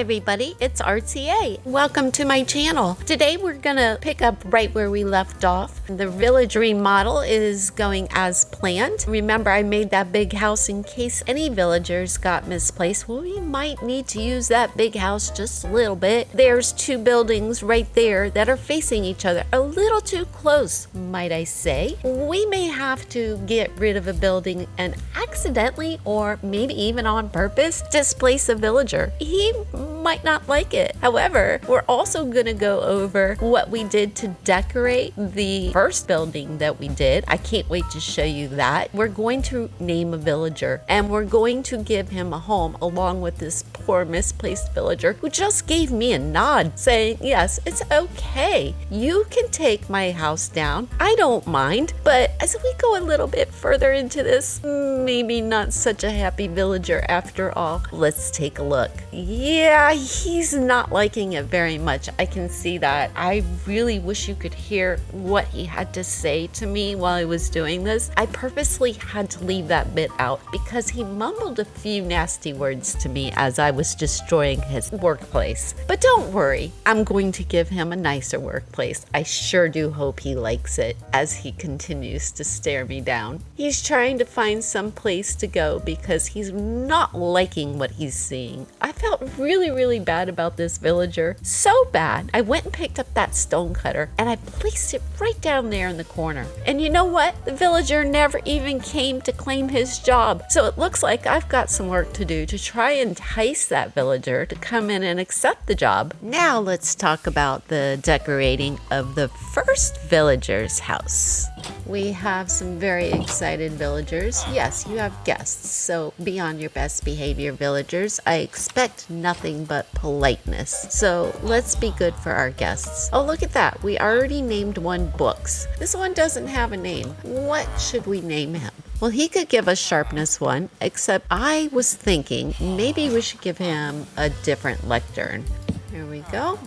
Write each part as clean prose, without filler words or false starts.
everybody, it's RTA. Welcome to my channel. Today we're gonna pick up right where we left off. The village remodel is going as planned. Remember, I made that big house in case any villagers got misplaced. Well, we might need to use that big house just a little bit. There's two buildings right there that are facing each other, a little too close, might I say. We may have to get rid of a building and accidentally, or maybe even on purpose, displace a villager. He might not like it. However, we're also gonna go over what we did to decorate the first building that we did. I can't wait to show you that. We're going to name a villager and we're going to give him a home along with this poor misplaced villager who just gave me a nod saying, yes, it's okay. You can take my house down. I don't mind. But as we go a little bit further into this, maybe not such a happy villager after all. Let's take a look. Yeah, he's not liking it very much. I can see that. I really wish you could hear what he had to say to me while I was doing this. I purposely had to leave that bit out because he mumbled a few nasty words to me as I was destroying his workplace. But don't worry, I'm going to give him a nicer workplace. I sure do hope he likes it as he continues to stare me down. He's trying to find some place to go because he's not liking what he's seeing. I felt really bad about this villager. So bad. I went and picked up that stone cutter and I placed it right down there in the corner. And you know what? The villager never even came to claim his job. So it looks like I've got some work to do to try and entice that villager to come in and accept the job. Now let's talk about the decorating of the first villager's house. We have some very excited villagers. Yes, you have guests, so be on your best behavior, villagers. I expect nothing but politeness. So let's be good for our guests. Oh, look at that. We already named one Books. This one doesn't have a name. What should we name him? Well, he could give us Sharpness 1, except I was thinking maybe we should give him a different lectern. Here we go.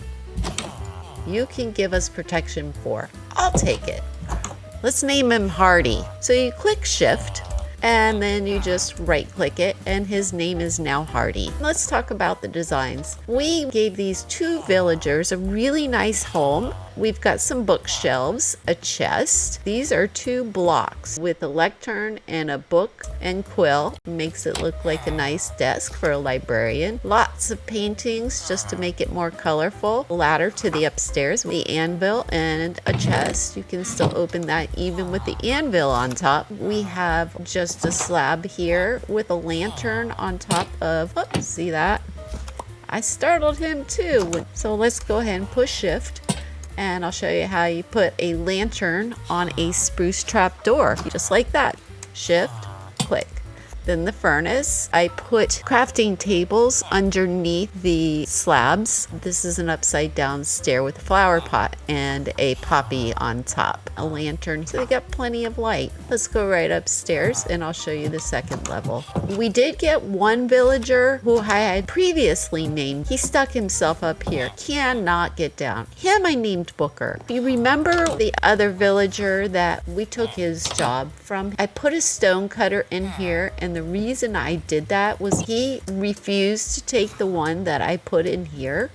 You can give us Protection 4. I'll take it. Let's name him Hardy. So you click Shift and then you just right click it and his name is now Hardy. Let's talk about the designs. We gave these two villagers a really nice home. We've got some bookshelves, a chest. These are two blocks with a lectern and a book and quill. Makes it look like a nice desk for a librarian. Lots of paintings just to make it more colorful. Ladder to the upstairs, the anvil and a chest. You can still open that even with the anvil on top. We have just a slab here with a lantern on top of, oh, see that? I startled him too. So let's go ahead and push Shift. And I'll show you how you put a lantern on a spruce trap door. Just like that. Shift, click. Then the furnace. I put crafting tables underneath the slabs. This is an upside down stair with a flower pot and a poppy on top. A lantern, so they got plenty of light. Let's go right upstairs and I'll show you the second level. We did get one villager who I had previously named. He stuck himself up here. Cannot get down. Him I named Booker. You remember the other villager that we took his job from? I put a stone cutter in here, and the reason I did that was he refused to take the one that I put in here.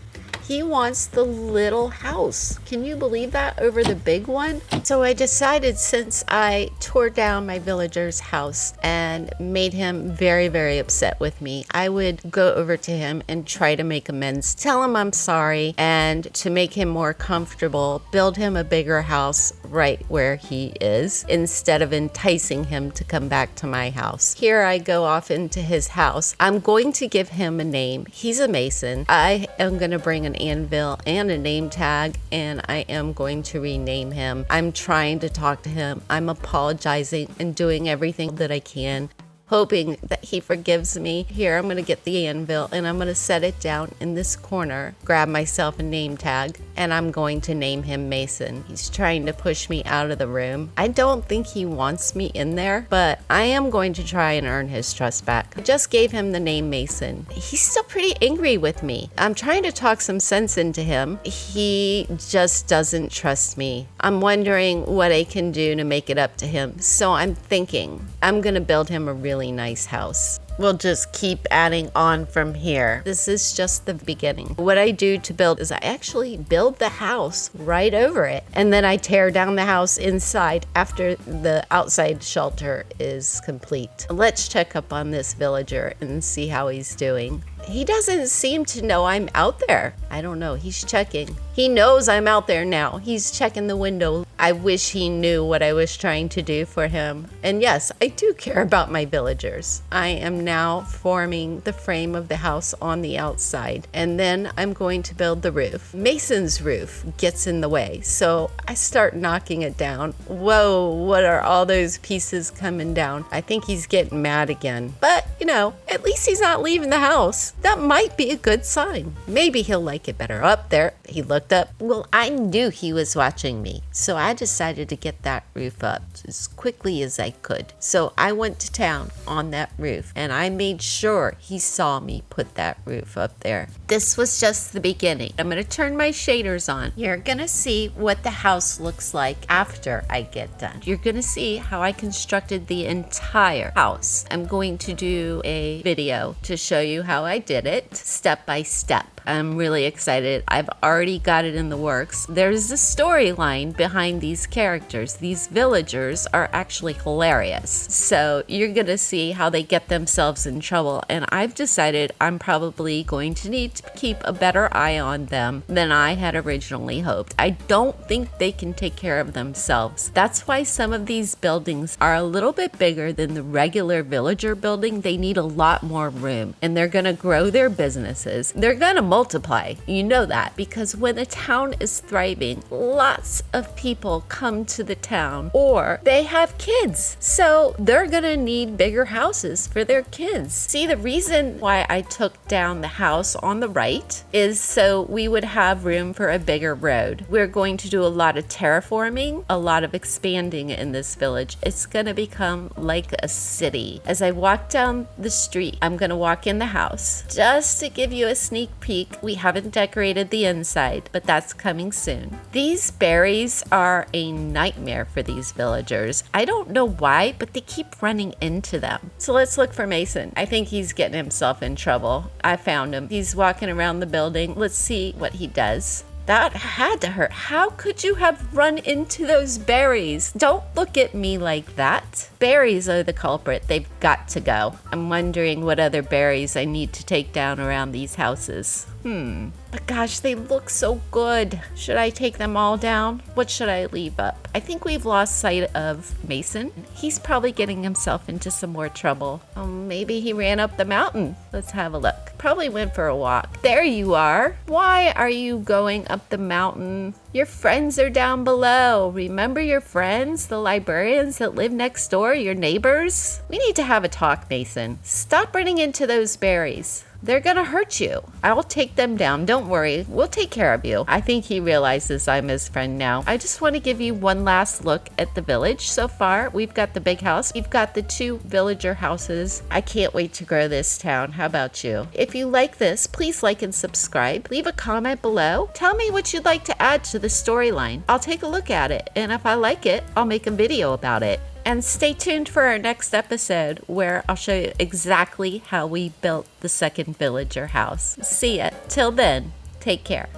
He wants the little house. Can you believe that, over the big one? So I decided, since I tore down my villager's house and made him very upset with me, I would go over to him and try to make amends, tell him I'm sorry, and to make him more comfortable, build him a bigger house right where he is, instead of enticing him to come back to my house. Here I go off into his house. I'm going to give him a name. He's a mason. I am going to bring an anvil and a name tag, and I am going to rename him. I'm trying to talk to him. I'm apologizing and doing everything that I can, hoping that he forgives me. Here, I'm going to get the anvil and I'm going to set it down in this corner, grab myself a name tag, and I'm going to name him Mason. He's trying to push me out of the room. I don't think he wants me in there, but I am going to try and earn his trust back. I just gave him the name Mason. He's still pretty angry with me. I'm trying to talk some sense into him. He just doesn't trust me. I'm wondering what I can do to make it up to him. So I'm thinking I'm gonna build him a really nice house. We'll just keep adding on from here. This is just the beginning. What I do to build is I actually build the house right over it. And then I tear down the house inside after the outside shelter is complete. Let's check up on this villager and see how he's doing. He doesn't seem to know I'm out there. I don't know. He's checking. He knows I'm out there now. He's checking the window. I wish he knew what I was trying to do for him. And yes, I do care about my villagers. I am now forming the frame of the house on the outside. And then I'm going to build the roof. Mason's roof gets in the way. So I start knocking it down. Whoa, what are all those pieces coming down? I think he's getting mad again. But, at least he's not leaving the house. That might be a good sign. Maybe he'll like it better. Up there, he looked up. Well, I knew he was watching me. So I decided to get that roof up as quickly as I could. So I went to town on that roof and I made sure he saw me put that roof up there. This was just the beginning. I'm going to turn my shaders on. You're going to see what the house looks like after I get done. You're going to see how I constructed the entire house. I'm going to do a video to show you how I did it step by step. I'm really excited. I've already got it in the works. There's a storyline behind these characters. These villagers are actually hilarious. So you're gonna see how they get themselves in trouble. And I've decided I'm probably going to need to keep a better eye on them than I had originally hoped. I don't think they can take care of themselves. That's why some of these buildings are a little bit bigger than the regular villager building. They need a lot more room and they're gonna grow their businesses. They're gonna multiply. You know that because when a town is thriving, lots of people come to the town or they have kids. So they're gonna need bigger houses for their kids. See, the reason why I took down the house on the right is so we would have room for a bigger road. We're going to do a lot of terraforming, a lot of expanding in this village. It's gonna become like a city. As I walk down the street, I'm gonna walk in the house. Just to give you a sneak peek, we haven't decorated the inside, but that's coming soon. These berries are a nightmare for these villagers. I don't know why, but they keep running into them. So let's look for Mason. I think he's getting himself in trouble. I found him. He's walking around the building. Let's see what he does. That had to hurt. How could you have run into those berries? Don't look at me like that. Berries are the culprit. They've got to go. I'm wondering what other berries I need to take down around these houses. But gosh, they look so good. Should I take them all down? What should I leave up? I think we've lost sight of Mason. He's probably getting himself into some more trouble. Maybe he ran up the mountain. Let's have a look. Probably went for a walk. There you are. Why are you going up the mountain? Your friends are down below. Remember your friends, the librarians that live next door, your neighbors? We need to have a talk, Mason. Stop running into those berries. They're gonna hurt you. I'll take them down. Don't worry. We'll take care of you. I think he realizes I'm his friend now. I just want to give you one last look at the village so far. We've got the big house. We've got the 2 villager houses. I can't wait to grow this town. How about you? If you like this, please like and subscribe. Leave a comment below. Tell me what you'd like to add to the storyline. I'll take a look at it. And if I like it, I'll make a video about it. And stay tuned for our next episode where I'll show you exactly how we built the second villager house. See ya. Till then, take care.